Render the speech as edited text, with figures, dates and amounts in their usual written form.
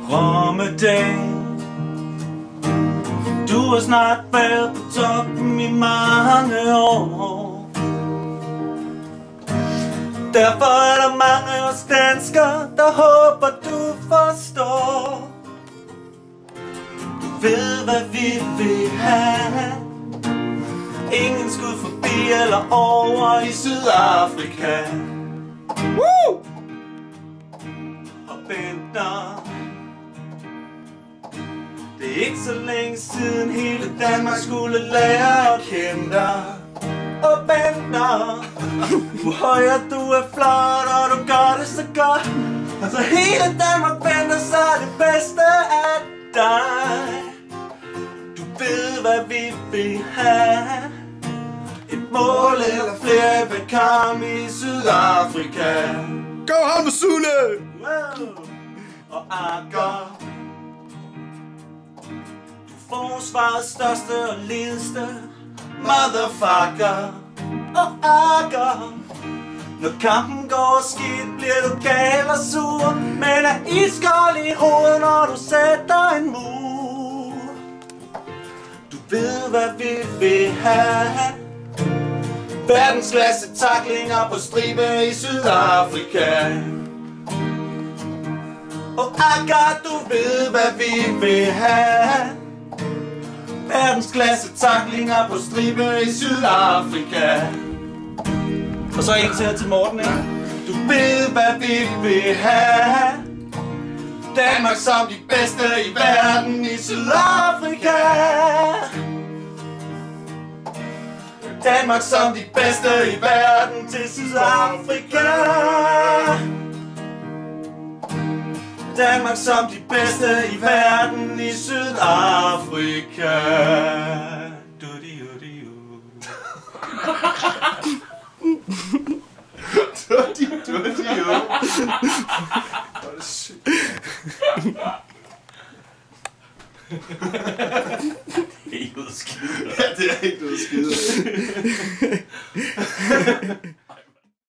drømmedag. Du har snart været på toppen i mange år. Derfor er der mange af os danskere, der håber du forstår. Du ved hvad vi vil have. Ingen skud forbi eller over i Sydafrika. Woo! Og Bentner, det er ikke så længe siden hele Danmark skulle lære at kende dig. Og Bentner, hvor højere du er flot, og du gør det så godt, så hele Danmark venter sig det bedste af dig. Du ved hvad vi vil have. Et mål eller flere vil komme i Sydafrika. Go ham Zulu! Wow. Og Akker, du forsvarets største og lideste motherfucker. Og Akker, når kampen går skidt, bliver du gal og sur, men er iskold i hovedet, når du sætter en mur. Du ved hvad vi vil have. Verdensklasse tacklinger på stribe i Sydafrika. Og Akker, du ved hvad vi vil have. Verdensklasse tacklinger på stribe i Sydafrika. Og så en til Morten, ikke? Du ved hvad vi vil have. Danmark som de bedste i verden i Sydafrika. Danmark som de bedste i verden til Sydafrika. Danmark som de bedste i verden i Sydafrika. Det er ikke noget skide. Ja, det er ikke noget skide.